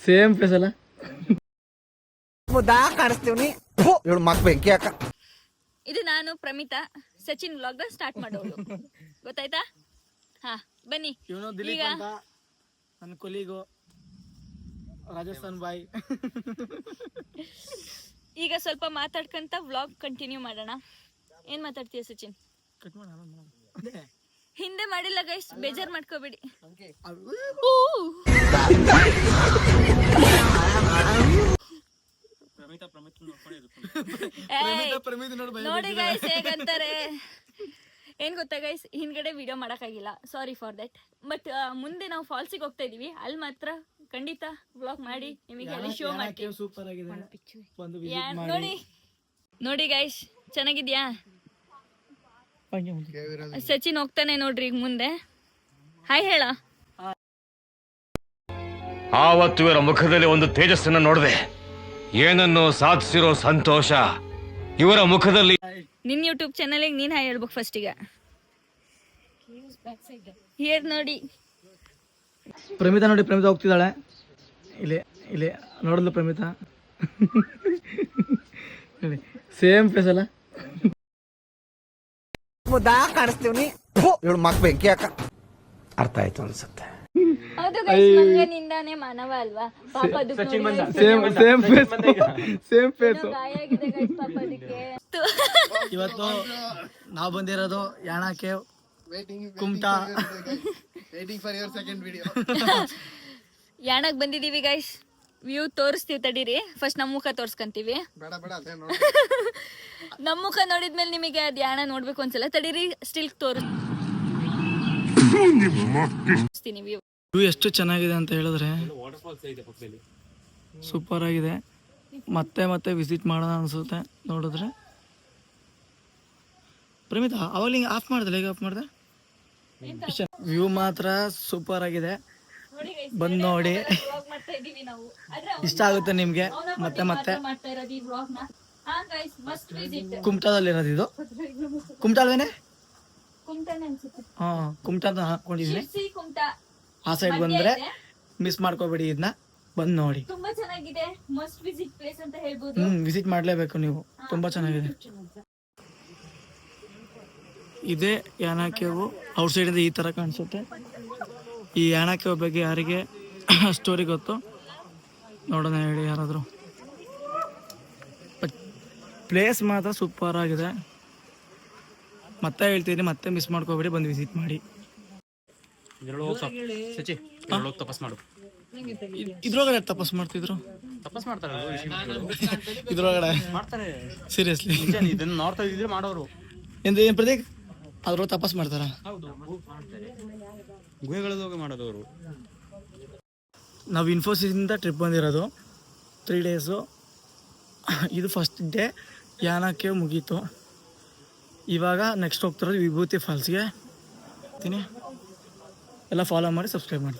Same face ಅಲ್ಲ ಕಾಣಿಸ್ತೀವಿ ಇವಳು ಮಕ್ ಬೆಂಕಿ ಅಕ್ಕ. ಇದು ನಾನು ಪ್ರಮಿತಾ ಸಚಿನ್ ವ್ಲಾಗ್ ಸ್ಟಾರ್ಟ್ ಮಾಡೋಳು ಗೊತ್ತಾಯ್ತಾ? ಹಾ ಬನ್ನಿ. ಇವನು ದಿಲೀಪ್ ಅಂತ ನನ್ನ ಕೊಲಿಗೋ ರಾಜಸ್ಥಾನ್ ಬಾಯ್. ಈಗ ಸ್ವಲ್ಪ ಮಾತಾಡ್ಕಂತ ವ್ಲಾಗ್ ಕಂಟಿನ್ಯೂ ಮಾಡೋಣ. ಏನ್ ಮಾತಾಡ್ತೀಯ ಸಚಿನ್? ಹಿಂದೆ ಮಾಡಿಲ್ಲ ಗೈಸ್, ಬೇಜಾರ್ ಮಾಡ್ಕೋಬೇಡಿ. ನೋಡಿ ಗೈಸ್ ಹೇಗಂತಾರೆ ಏನ್ ಗೊತ್ತಾ ಗೈಸ್, ಹಿಂದ್ಗಡೆ ವಿಡಿಯೋ ಮಾಡಕ್ಕಾಗಿಲ್ಲ, ಸಾರಿ ಫಾರ್ ದಟ್. ಬಟ್ ಮುಂದೆ ನಾವು ಫಾಲ್ಸಿಗೆ ಹೋಗ್ತಾ ಇದೀವಿ, ಅಲ್ಲಿ ಮಾತ್ರ ಖಂಡಿತ ವ್ಲಾಗ್ ಮಾಡಿ ನಿಮಗೆ ಅಲ್ಲಿ ಶೋ ಮಾಡ್ತೀವಿ. ಸೂಪರ್ ಆಗಿದೆ, ನೋಡಿ ನೋಡಿ ಗೈಸ್ ಚೆನ್ನಾಗಿದ್ಯಾ? ಸಚಿನ್ ಹೋಗ್ತಾನೆ ನೋಡ್ರಿ ಈಗ ಮುಂದೆ. ಹಾಯ್ ಹೇಳ. ಆವತ್ತು ಇವರ ಮುಖದಲ್ಲಿ ಒಂದು ತೇಜಸ್ಸನ್ನು ನೋಡಿದೆ, ಏನನ್ನು ಸಾಧಿಸಿರೋ ಸಂತೋಷ ಇವರ ಮುಖದಲ್ಲಿ. ನಿನ್ ಯೂಟ್ಯೂಬ್ ಚಾನಲ್ಗೆ ನೀನ್ ಹಾಯ್ ಹೇಳ್ಬೇಕು ಫಸ್ಟ್. ಈಗ ಹೇರ್ ನೋಡಿ ಪ್ರಮಿತಾ, ನೋಡಿ ಪ್ರಮಿತಾ ಹೋಗ್ತಿದ್ದಾಳೆ. ಇಲ್ಲಿ ಇಲ್ಲಿ ನೋಡಲು ಪ್ರಮಿತಾ ಸೇಮ್ ಫೇಸ್ ಅಲ್ಲ ಕಾಣಿಸ್ತೀವಿ ಇವಳು ಮಕ್ ಬೆಂಕಿ ಅಕ್ಕ. ಅರ್ಥ ಆಯ್ತು ಅನ್ಸುತ್ತೆ. ಹೌದು ಗೈಸ್, ಮಂಗನಿಂದಾನೇ ಮಾನವ ಅಲ್ವಾ ಪಾಪ. Same face same face. ಗಾಯ ಆಗಿದೆ ಗೈಸ್ ಪಾಪ ಅದಕ್ಕೆ. ಇವತ್ತು ನಾವು ಬಂದಿರೋದು ಯಾಣ ಕೇವ್ ಕುಮಟಾ. ಯಾಣಕ್ ಬಂದಿದೀವಿ ಗೈಸ್, ವ್ಯೂ ತೋರಿಸ್ತೀವಿ ತಡೀರಿ. ಫಸ್ಟ್ ನಮ್ಮ ಮುಖ ತೋರ್ಸ್ಕಂತೀವಿ. ನಮ್ಮ ಮುಖ ನೋಡಿದ್ಮೇಲೆ ನಿಮಗೆ ಅದ್ ಯಾಣ ನೋಡ್ಬೇಕು ಅನ್ಸಲ್ಲ, ತಡೀರಿ ಸ್ಟಿಲ್ ತೋರಿಸ್ತೀನಿ ವ್ಯೂ. ವ್ಯೂ ಎಷ್ಟು ಚೆನ್ನಾಗಿದೆ ಅಂತ ಹೇಳಿದ್ರೆ ಸೂಪರ್ ಆಗಿದೆ. ಮತ್ತೆ ಮತ್ತೆ ವಿಸಿಟ್ ಮಾಡೋಣ ಅನ್ಸುತ್ತೆ ನೋಡಿದ್ರೆ. ಪ್ರಮಿತಾ ಅವಾಗ ಆಫ್ ಮಾಡಿದೆ, ಈಗ ಆಫ್ ಮಾಡಿದೆ. ವ್ಯೂ ಮಾತ್ರ ಸೂಪರ್ ಆಗಿದೆ, ಬಂದು ನೋಡಿ. ಇಷ್ಟ ಆಗುತ್ತೆ ನಿಮ್ಗೆ. ಮತ್ತೆ ಮತ್ತೆ ಕುಮಟಾದಲ್ಲಿ ಇರೋದು ಇದು. ಕುಮಟಾ ಅಲ್ವೇನೆ? ಹಾ ಕುಮಟಾ ಅಂತ ಹಾಕೊಂಡಿದೀನಿ. ಆ ಸೈಡ್ ಬಂದ್ರೆ ಮಿಸ್ ಮಾಡ್ಕೋಬೇಡಿ, ಇದನ್ನ ಬಂದ್ ನೋಡಿ. ತುಂಬಾ ಚೆನ್ನಾಗಿದೆ, ಮಸ್ಟ್ ವಿಸಿಟ್ ಪ್ಲೇಸ್ ಅಂತ ಹೇಳ್ಬೋದು. ವಿಸಿಟ್ ಮಾಡ್ಲೇಬೇಕು ನೀವು, ತುಂಬಾ ಚೆನ್ನಾಗಿದೆ. ಇದೇ ಯಾಣ ಕೇವು. ಔಟ್ ಸೈಡ್ ಇಂದ ಈ ತರ ಕಾಣಿಸುತ್ತೆ. ಈ ಯಾಣ ಕೇವ್ ಬಗ್ಗೆ ಯಾರಿಗೆ ಸ್ಟೋರಿ ಗೊತ್ತು ನೋಡೋಣ ಹೇಳಿ ಯಾರಾದ್ರು. ಪ್ಲೇಸ್ ಮಾತ್ರ ಸೂಪರ್ ಆಗಿದೆ. ಮತ್ತೆ ಹೇಳ್ತೀನಿ, ಮತ್ತೆ ಮಿಸ್ ಮಾಡ್ಕೋಬೇಡಿ, ಬಂದು ವಿಸಿಟ್ ಮಾಡಿ. ಇದ್ರೊಳಗಡೆ ತಪಸ್ ಮಾಡ್ತಿದ್ರು, ಇದ್ರೊಳಗಡೆ ಸೀರಿಯಸ್ಲಿ ಮಾಡೋರು ಏನ್ ಪ್ರತೀಕ್? ಅದ್ರೊಳಗೆ ತಪಸ್ ಮಾಡ್ತಾರ? ಗುಹೆಗಳಲ್ಲೋಗಿ ಮಾಡೋದವರು. ನಾವು ಇನ್ಫೋಸಿಸ್ ಇಂದ ಟ್ರಿಪ್ ಬಂದಿರೋದು 3 days. ಇದು ಫಸ್ಟ್ ಡೇ ಯಾಣಕ್ಕೆ ಮುಗೀತು. ಇವಾಗ ನೆಕ್ಸ್ಟ್ ಹೋಗ್ತಿರೋದು ವಿಭೂತಿ ಫಾಲ್ಸ್ಗೆ. ಎಲ್ಲ ಫಾಲೋ ಮಾಡಿ, ಸಬ್ಸ್ಕ್ರೈಬ್ ಮಾಡಿ.